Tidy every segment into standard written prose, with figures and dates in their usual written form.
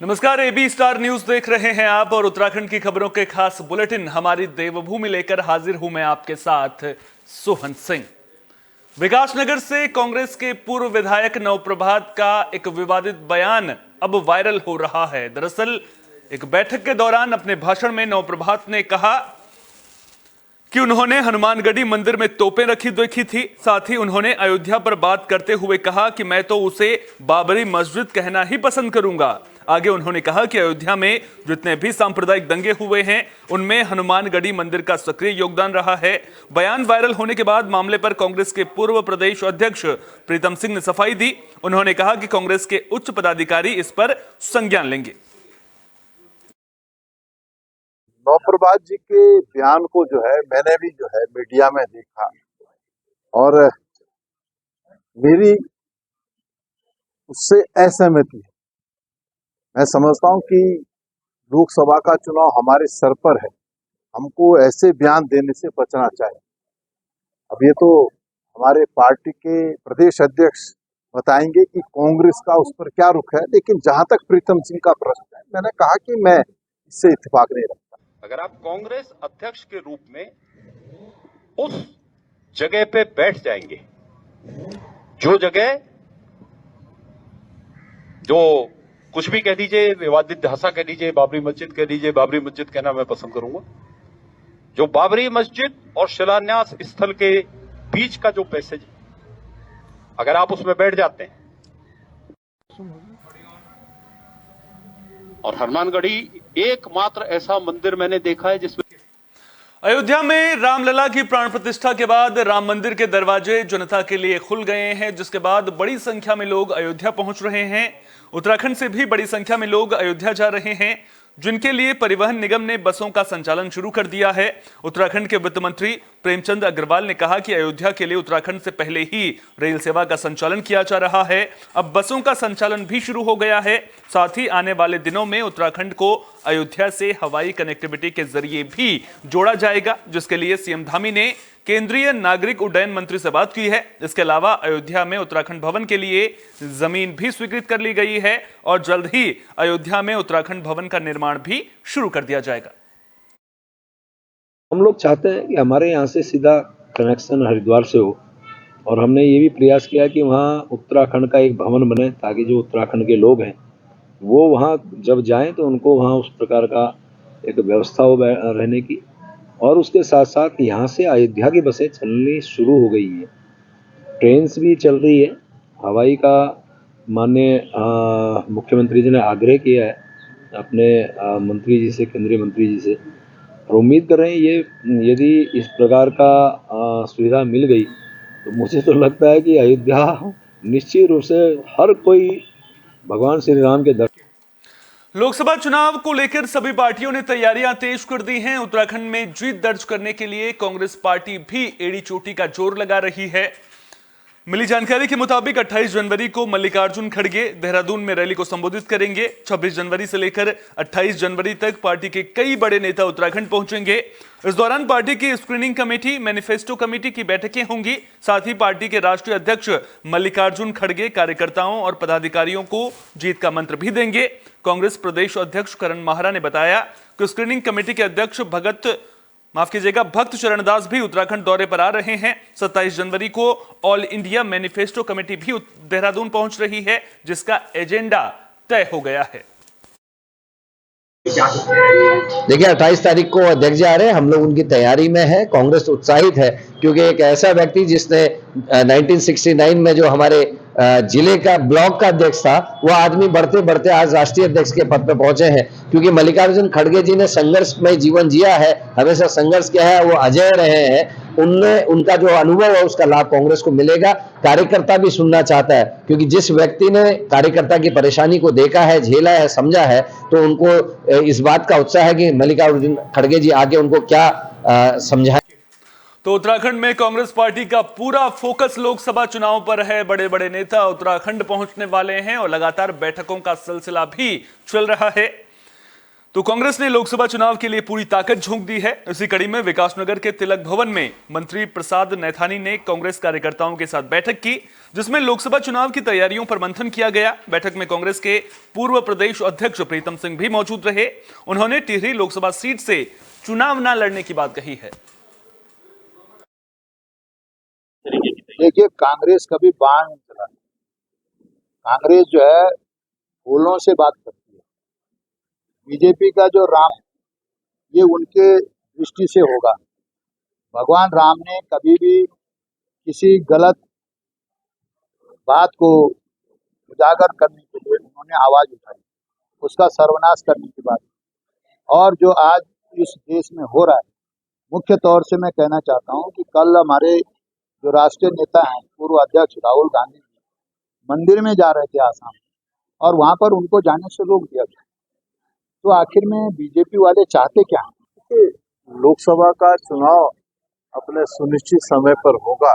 नमस्कार, AB star news देख रहे हैं आप और उत्तराखंड की खबरों के खास बुलेटिन हमारी देवभूमि लेकर हाजिर हूं मैं आपके साथ सोहन सिंह। विकासनगर से कांग्रेस के पूर्व विधायक नवप्रभात का एक विवादित बयान अब वायरल हो रहा है। दरअसल एक बैठक के दौरान अपने भाषण में नवप्रभात ने कहा कि उन्होंने हनुमानगढ़ी मंदिर में तोपें रखी देखी थी। साथ ही उन्होंने अयोध्या पर बात करते हुए कहा कि मैं तो उसे बाबरी मस्जिद कहना ही पसंद करूंगा। आगे उन्होंने कहा कि अयोध्या में जितने भी सांप्रदायिक दंगे हुए हैं उनमें हनुमानगढ़ी मंदिर का सक्रिय योगदान रहा है। बयान वायरल होने के बाद मामले पर कांग्रेस के पूर्व प्रदेश अध्यक्ष प्रीतम सिंह ने सफाई दी। उन्होंने कहा कि कांग्रेस के उच्च पदाधिकारी इस पर संज्ञान लेंगे। नवप्रभात जी के बयान को जो है मैंने भी जो है मीडिया में देखा और मेरी उससे असहमति है। मैं समझता हूं कि लोकसभा का चुनाव हमारे सर पर है, हमको ऐसे बयान देने से बचना चाहिए। अब ये तो हमारे पार्टी के प्रदेश अध्यक्ष बताएंगे कि कांग्रेस का उस पर क्या रुख है, लेकिन जहां तक प्रीतम सिंह का प्रश्न है, मैंने कहा कि मैं इससे इत्तेफाक नहीं रखता। अगर आप कांग्रेस अध्यक्ष के रूप में उस जगह पे बैठ जाएंगे, जो जगह जो कुछ भी कह दीजिए, विवादित भाषा कह दीजिए, बाबरी मस्जिद कह दीजिए, बाबरी मस्जिद कहना मैं पसंद करूंगा। जो बाबरी मस्जिद और शिलान्यास स्थल के बीच का जो पैसेज, अगर आप उसमें बैठ जाते हैं और हनुमानगढ़ी एकमात्र ऐसा मंदिर मैंने देखा है जिसमें अयोध्या में रामलला की प्राण प्रतिष्ठा के बाद राम मंदिर के दरवाजे जनता के लिए खुल गए हैं, जिसके बाद बड़ी संख्या में लोग अयोध्या पहुंच रहे हैं। उत्तराखंड से भी बड़ी संख्या में लोग अयोध्या जा रहे हैं, जिनके लिए परिवहन निगम ने बसों का संचालन शुरू कर दिया है। उत्तराखंड के वित्त मंत्री प्रेमचंद अग्रवाल ने कहा कि अयोध्या के लिए उत्तराखंड से पहले ही रेल सेवा का संचालन किया जा रहा है। अब बसों का संचालन भी शुरू हो गया है। साथ ही आने वाले दिनों में उत्तराखंड को अयोध्या से हवाई कनेक्टिविटी के जरिए भी जोड़ा जाएगा, जिसके लिए सीएम धामी ने केंद्रीय नागरिक उड्डयन मंत्री से बात की है। इसके अलावा अयोध्या में उत्तराखंड भवन के लिए जमीन भी स्वीकृत कर ली गई है और जल्द ही अयोध्या में उत्तराखंड भवन का निर्माण भी शुरू कर दिया जाएगा। हम लोग चाहते हैं कि हमारे यहाँ से सीधा कनेक्शन हरिद्वार से हो और हमने ये भी प्रयास किया कि वहाँ उत्तराखंड का एक भवन बने, ताकि जो उत्तराखंड के लोग हैं वो वहाँ जब जाएं तो उनको वहाँ उस प्रकार का एक व्यवस्था हो रहने की। और उसके साथ साथ यहाँ से अयोध्या की बसें चलनी शुरू हो गई है, ट्रेन्स भी चल रही है। हवाई का माननीय मुख्यमंत्री जी ने आग्रह किया है अपने मंत्री जी से, केंद्रीय मंत्री जी से, और उम्मीद कर रहे हैं ये यदि इस प्रकार का सुविधा मिल गई तो मुझे तो लगता है कि अयोध्या निश्चित रूप से हर कोई भगवान श्री राम के दर्शन। लोकसभा चुनाव को लेकर सभी पार्टियों ने तैयारियां तेज कर दी हैं। उत्तराखंड में जीत दर्ज करने के लिए कांग्रेस पार्टी भी एड़ी चोटी का जोर लगा रही है। मिली जानकारी के मुताबिक 28 जनवरी को मल्लिकार्जुन खड़गे देहरादून में रैली को संबोधित करेंगे। 26 जनवरी से लेकर 28 जनवरी तक पार्टी के कई बड़े नेता उत्तराखंड पहुंचेंगे। इस दौरान पार्टी की स्क्रीनिंग कमेटी, मैनिफेस्टो कमेटी की बैठकें होंगी। साथ ही पार्टी के राष्ट्रीय अध्यक्ष मल्लिकार्जुन खड़गे कार्यकर्ताओं और पदाधिकारियों को जीत का मंत्र भी देंगे। कांग्रेस प्रदेश अध्यक्ष करण माहरा ने बताया कि स्क्रीनिंग कमेटी के अध्यक्ष भक्त चरणदास भी उत्तराखंड दौरे पर आ रहे हैं। 27 जनवरी को ऑल इंडिया मैनिफेस्टो कमेटी भी देहरादून पहुंच रही है, जिसका एजेंडा तय हो गया है। देखिए 28 तारीख को अध्यक्ष जा रहे हैं, हम लोग उनकी तैयारी में है। कांग्रेस उत्साहित है क्योंकि एक ऐसा व्यक्ति जिसने 1969 में जो हमारे जिले का ब्लॉक का अध्यक्ष था, वो आदमी बढ़ते बढ़ते आज राष्ट्रीय अध्यक्ष के पद पर पहुंचे हैं। क्योंकि मल्लिकार्जुन खड़गे जी ने संघर्षमय जीवन जिया है, हमेशा संघर्ष किया है, वो अजय रहे हैं। उनका जो अनुभव है उसका लाभ कांग्रेस को मिलेगा। कार्यकर्ता भी सुनना चाहता है, क्योंकि जिस व्यक्ति ने कार्यकर्ता की परेशानी को देखा है, झेला है, समझा है, तो उनको इस बात का उत्साह है कि मल्लिकार्जुन खड़गे जी आगे उनको क्या समझाएं। तो उत्तराखंड में कांग्रेस पार्टी का पूरा फोकस लोकसभा चुनाव पर है। बड़े बड़े नेता उत्तराखंड पहुंचने वाले हैं और लगातार बैठकों का सिलसिला भी चल रहा है। तो कांग्रेस ने लोकसभा चुनाव के लिए पूरी ताकत झोंक दी है। इसी कड़ी में विकासनगर के तिलक भवन में मंत्री प्रसाद नैथानी ने कांग्रेस कार्यकर्ताओं के साथ बैठक की, जिसमें लोकसभा चुनाव की तैयारियों पर मंथन किया गया। बैठक में कांग्रेस के पूर्व प्रदेश अध्यक्ष प्रीतम सिंह भी मौजूद रहे। उन्होंने टिहरी लोकसभा सीट से चुनाव न लड़ने की बात कही है। देखिए, कांग्रेस कभी बाण नहीं चलाती। कांग्रेस जो है फूलों से बात करती है। बीजेपी का जो राम है ये उनके दृष्टि से होगा। भगवान राम ने कभी भी किसी गलत बात को उजागर करने के लिए उन्होंने आवाज उठाई, उसका सर्वनाश करने की बात। और जो आज इस देश में हो रहा है, मुख्य तौर से मैं कहना चाहता हूं कि कल हमारे जो राष्ट्रीय नेता हैं, पूर्व अध्यक्ष राहुल गांधी मंदिर में जा रहे थे आसाम, और वहां पर उनको जाने से रोक दिया गया। तो आखिर में बीजेपी वाले चाहते क्या हैं? लोकसभा का चुनाव अपने सुनिश्चित समय पर होगा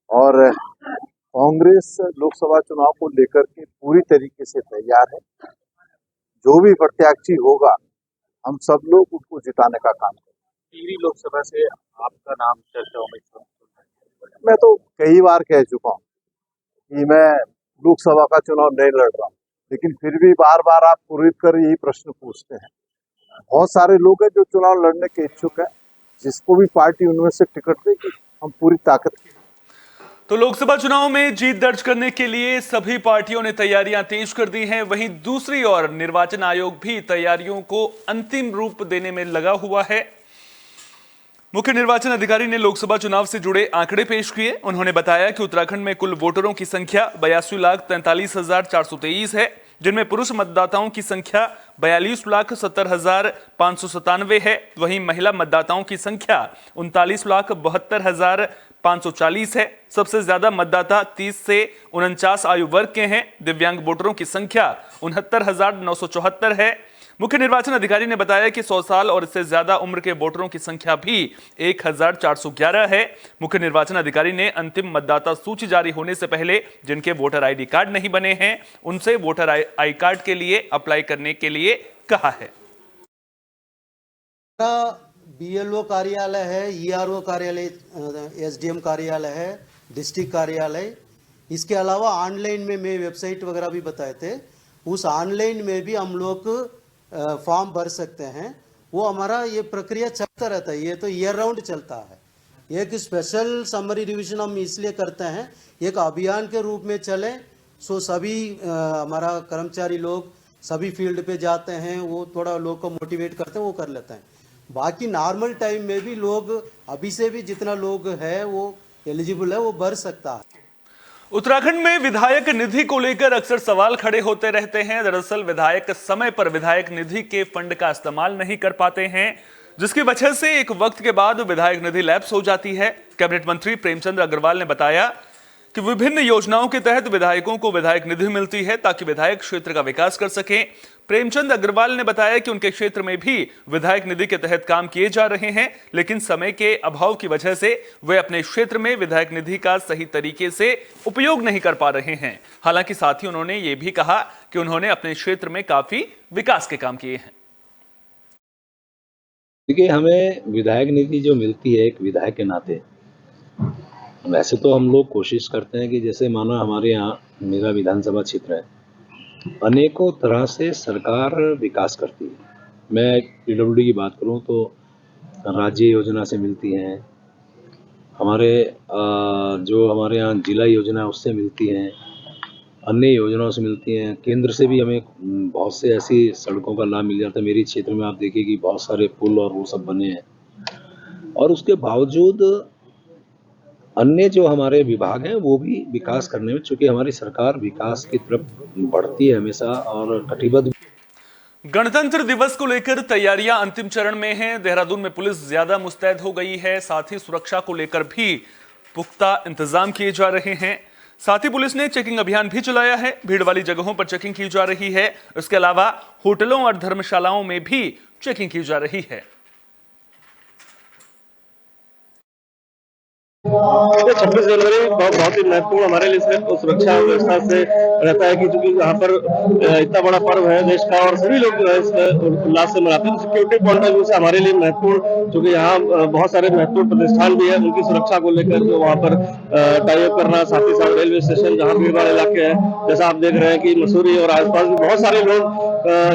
और कांग्रेस लोकसभा चुनाव को लेकर के पूरी तरीके से तैयार है। जो भी प्रत्याशी होगा हम सब लोग उसको जिताने का काम करेंगे। टिहरी लोकसभा से आपका नाम चर्चाओं में क्यों? मैं तो कई बार कह चुका हूँ कि मैं लोकसभा का चुनाव नहीं लड़ रहा हूँ, लेकिन फिर भी बार बार आप पूरी कर यही प्रश्न पूछते हैं। बहुत सारे लोग हैं जो चुनाव लड़ने के इच्छुक हैं, जिसको भी पार्टी उनमें से टिकट देगी हम पूरी ताकत। तो लोकसभा चुनाव में जीत दर्ज करने के लिए सभी पार्टियों ने तैयारियां तेज कर दी हैं। वहीं दूसरी ओर निर्वाचन आयोग भी तैयारियों को अंतिम रूप देने में लगा हुआ है। मुख्य निर्वाचन अधिकारी ने लोकसभा चुनाव से जुड़े आंकड़े पेश किए। उन्होंने बताया कि उत्तराखंड में कुल वोटरों की संख्या 82,43,423 है, जिनमें पुरुष मतदाताओं की संख्या 42,70,597 है। वहीं महिला मतदाताओं की संख्या 39,72,540 है। सबसे ज्यादा मतदाता 30 से 49 आयु वर्ग के हैं। दिव्यांग वोटरों की संख्या 69,974 है। मुख्य निर्वाचन अधिकारी ने बताया कि 100 साल और इससे ज्यादा उम्र के वोटरों की संख्या भी 1,411 है। मुख्य निर्वाचन अधिकारी ने अंतिम मतदाता सूची जारी होने से पहले जिनके वोटर आईडी कार्ड नहीं बने हैं, उनसे वोटर आई कार्ड के लिए अप्लाई करने के लिए कहा है। बीएलओ कार्यालय है, ईआरओ कार्यालय, एसडीएम कार्यालय है, डिस्ट्रिक्ट कार्यालय, इसके अलावा ऑनलाइन में मैं वेबसाइट वगैरह भी बताए थे। उस ऑनलाइन में भी हम लोग फॉर्म भर सकते हैं। वो हमारा ये प्रक्रिया चलता रहता है, ये तो ईयर राउंड चलता है। एक स्पेशल समरी रिवीजन हम इसलिए करते हैं, एक अभियान के रूप में चले, सो सभी हमारा कर्मचारी लोग सभी फील्ड पे जाते हैं, वो थोड़ा लोग को मोटिवेट करते हैं, वो कर लेते हैं। बाकी नॉर्मल टाइम में भी लोग अभी से भी जितना लोग है वो एलिजिबल है वो भर सकता है। उत्तराखंड में विधायक निधि को लेकर अक्सर सवाल खड़े होते रहते हैं। दरअसल विधायक समय पर विधायक निधि के फंड का इस्तेमाल नहीं कर पाते हैं, जिसकी वजह से एक वक्त के बाद विधायक निधि लैप्स हो जाती है। कैबिनेट मंत्री प्रेमचंद अग्रवाल ने बताया कि विभिन्न योजनाओं के तहत विधायकों को विधायक निधि मिलती है ताकि विधायक क्षेत्र का विकास कर सकें। प्रेमचंद अग्रवाल ने बताया कि उनके क्षेत्र में भी विधायक निधि के तहत काम किए जा रहे हैं, लेकिन समय के अभाव की वजह से वे अपने क्षेत्र में विधायक निधि का सही तरीके से उपयोग नहीं कर पा रहे हैं। हालांकि साथ ही उन्होंने ये भी कहा कि उन्होंने अपने क्षेत्र में काफी विकास के काम किए हैं। देखिए, हमें विधायक निधि जो मिलती है एक विधायक के नाते, वैसे तो हम लोग कोशिश करते हैं कि जैसे माना हमारे यहाँ मेरा विधानसभा क्षेत्र है, अनेकों तरह से सरकार विकास करती है। मैं पीडब्ल्यूडी की बात करूं तो राज्य योजना से मिलती हैं, हमारे जो हमारे यहाँ जिला योजना है उससे मिलती हैं, अन्य योजनाओं से मिलती हैं, केंद्र से भी हमें बहुत से ऐसी सड़कों का लाभ मिल जाता है। मेरी क्षेत्र में आप देखिए कि बहुत सारे पुल और वो सब बने हैं, और उसके बावजूद अन्य जो हमारे विभाग हैं वो भी विकास करने में, चूंकि हमारी सरकार विकास की तरफ बढ़ती है हमेशा और कटिबद्ध। गणतंत्र दिवस को लेकर तैयारियां अंतिम चरण में हैं। देहरादून में पुलिस ज्यादा मुस्तैद हो गई है, साथ ही सुरक्षा को लेकर भी पुख्ता इंतजाम किए जा रहे हैं। साथ ही पुलिस ने चेकिंग अभियान भी चलाया है, भीड़ वाली जगहों पर चेकिंग की जा रही है। इसके अलावा होटलों और धर्मशालाओं में भी चेकिंग की जा रही है। 26 जनवरी बहुत ही महत्वपूर्ण हमारे लिए इसमें सुरक्षा व्यवस्था से रहता है कि चूंकि यहाँ पर इतना बड़ा पर्व है देश का और सभी लोग जो है इसमें उल्लास से मनाते हैं। सिक्योरिटी पॉइंट ऑफ व्यू से हमारे लिए महत्वपूर्ण, चूंकि यहाँ बहुत सारे महत्वपूर्ण प्रतिष्ठान भी है, उनकी सुरक्षा को लेकर जो वहाँ पर टाई अप करना, साथ ही साथ रेलवे स्टेशन जहाँ भीड़ भाड़ इलाके हैं, जैसा आप देख रहे हैं कि मसूरी और आसपास भी बहुत सारे लोग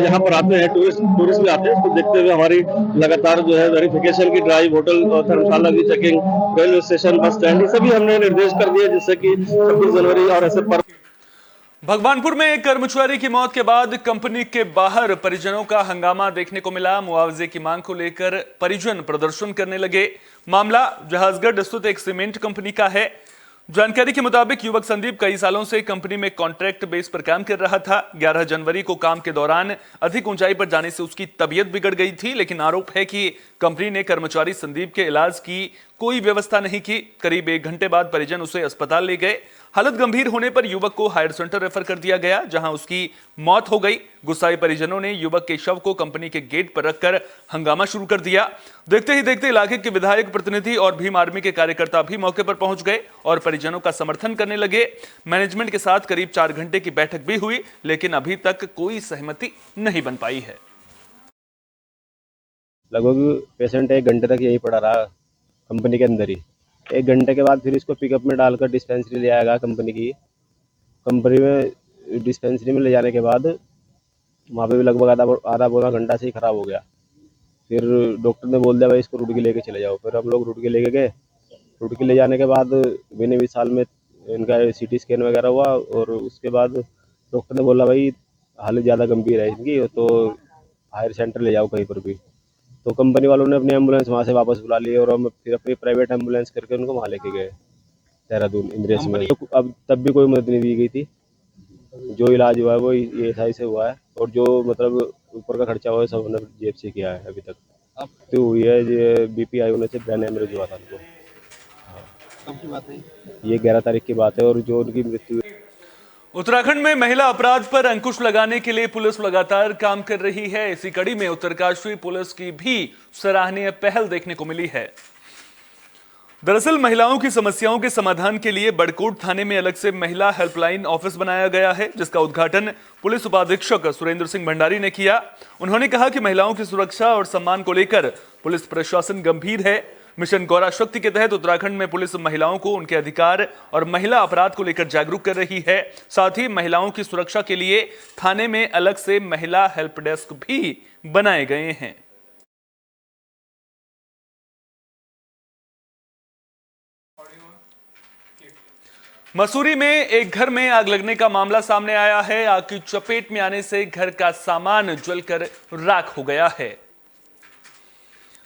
यहाँ पर आते हैं, टूरिस्ट भी आते हैं। इसको देखते हुए हमारी लगातार जो है वेरिफिकेशन की ड्राइव, होटल और धर्मशाला की checking, railway station, bus stand, ये सभी हमने निर्देश कर दिए जिससे कि 26 जनवरी और ऐसे पर्व। भगवानपुर में एक कर्मचारी की मौत के बाद कंपनी के बाहर परिजनों का हंगामा देखने को मिला। मुआवजे की मांग को लेकर परिजन प्रदर्शन करने लगे। मामला जहाजगढ़ स्थित एक सीमेंट कंपनी का है। जानकारी के मुताबिक युवक संदीप कई सालों से कंपनी में कॉन्ट्रैक्ट बेस पर काम कर रहा था। 11 जनवरी को काम के दौरान अधिक ऊंचाई पर जाने से उसकी तबीयत बिगड़ गई थी, लेकिन आरोप है कि कंपनी ने कर्मचारी संदीप के इलाज की कोई व्यवस्था नहीं की। करीब 1 घंटे बाद परिजन उसे अस्पताल ले गए। हालत गंभीर होने पर युवक को हायर सेंटर रेफर कर दिया गया, जहां उसकी मौत हो गई। गुस्साए परिजनों ने युवक के शव को कंपनी के गेट पर रखकर हंगामा शुरू कर दिया। देखते ही देखते इलाके के विधायक प्रतिनिधि और भीम आर्मी के कार्यकर्ता भी मौके पर पहुंच गए और परिजनों का समर्थन करने लगे। मैनेजमेंट के साथ करीब 4 घंटे की बैठक भी हुई, लेकिन अभी तक कोई सहमति नहीं बन पाई है। लगभग पेशेंट 1 घंटे तक यही पड़ा रहा कंपनी के अंदर ही। 1 घंटे के बाद फिर इसको पिकअप में डालकर डिस्पेंसरी ले आएगा कंपनी की। कंपनी में डिस्पेंसरी में ले जाने के बाद वहाँ पे भी लगभग आधा पौना घंटा से ही खराब हो गया। फिर डॉक्टर ने बोल दिया भाई इसको रुड़की लेके चले जाओ। फिर हम लोग रुड़की लेके गए। रुड़की ले जाने के बाद महीने 20 साल में इनका CT स्कैन वगैरह हुआ और उसके बाद डॉक्टर ने बोला भाई हालत ज़्यादा गंभीर है इनकी, तो हायर सेंटर ले जाओ कहीं पर भी। तो कंपनी वालों ने अपनी एम्बुलेंस वहाँ से वापस बुला ली और हम फिर अपनी प्राइवेट एम्बुलेंस करके उनको वहाँ लेके गए, देहरादून इंद्रेश में। तो अब तब भी कोई मदद नहीं दी गई थी। जो इलाज हुआ है वो ESI से हुआ है और जो मतलब ऊपर का खर्चा हुआ है सब हमने जेब से किया है अभी तक। अब तो हुई है ये BP हाई होने से ब्रेन हेमरेज हुआ था उनको। कब की बात है ये? 11 तारीख की बात है। और जो उनकी मृत्यु उत्तराखंड में महिला अपराध पर अंकुश लगाने के लिए पुलिस लगातार काम कर रही है। इसी कड़ी में उत्तरकाशी पुलिस की भी सराहनीय पहल देखने को मिली है। दरअसल महिलाओं की समस्याओं के समाधान के लिए बड़कोट थाने में अलग से महिला हेल्पलाइन ऑफिस बनाया गया है, जिसका उद्घाटन पुलिस उपाधीक्षक सुरेंद्र सिंह भंडारी ने किया। उन्होंने कहा कि महिलाओं की सुरक्षा और सम्मान को लेकर पुलिस प्रशासन गंभीर है। मिशन गौरा शक्ति के तहत उत्तराखंड में पुलिस महिलाओं को उनके अधिकार और महिला अपराध को लेकर जागरूक कर रही है। साथ ही महिलाओं की सुरक्षा के लिए थाने में अलग से महिला हेल्प डेस्क भी बनाए गए हैं। मसूरी में एक घर में आग लगने का मामला सामने आया है। आग की चपेट में आने से घर का सामान जलकर राख हो गया है।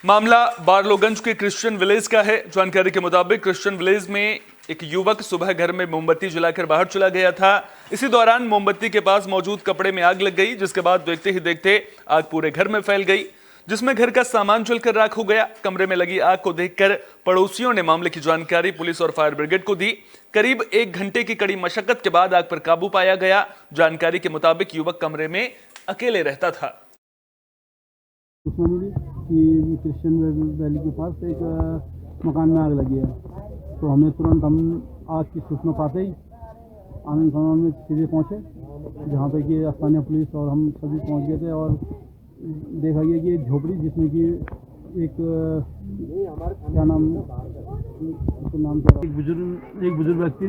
मामला बारलोगंज के क्रिश्चियन विलेज का है। जानकारी के मुताबिक क्रिश्चियन विलेज में एक युवक सुबह घर में मोमबत्ती जलाकर बाहर चला गया था। इसी दौरान मोमबत्ती के पास मौजूद कपड़े में आग लग गई, जिसके बाद देखते ही देखते आग पूरे घर में फैल गई, जिसमें घर का सामान जलकर राख हो गया। कमरे में लगी आग को देखकर पड़ोसियों ने मामले की जानकारी पुलिस और फायर ब्रिगेड को दी। करीब 1 घंटे की कड़ी मशक्कत के बाद आग पर काबू पाया गया। जानकारी के मुताबिक युवक कमरे में अकेले रहता था। कि क्रिश्चियन वैली के पास एक मकान में आग लगी है, तो हमें तुरंत हम आग की सूचना पाते ही आनंद खान में सीधे पहुँचे, जहाँ पे कि स्थानीय पुलिस और हम सभी पहुँच गए थे और देखा गया कि एक झोपड़ी जिसमें कि एक क्या नाम एक बुजुर्ग व्यक्ति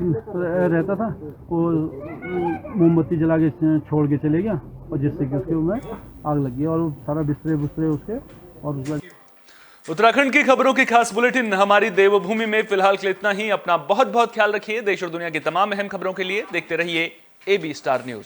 रहता था, वो मोमबत्ती जला के छोड़ के चले गया और जिससे कि उसके में आग लगी और सारा बिस्तरे उसके और उत्तराखंड की खबरों की खास बुलेटिन हमारी देवभूमि में फिलहाल के लिए इतना ही। अपना बहुत बहुत ख्याल रखिए। देश और दुनिया की तमाम अहम खबरों के लिए देखते रहिए AB स्टार न्यूज।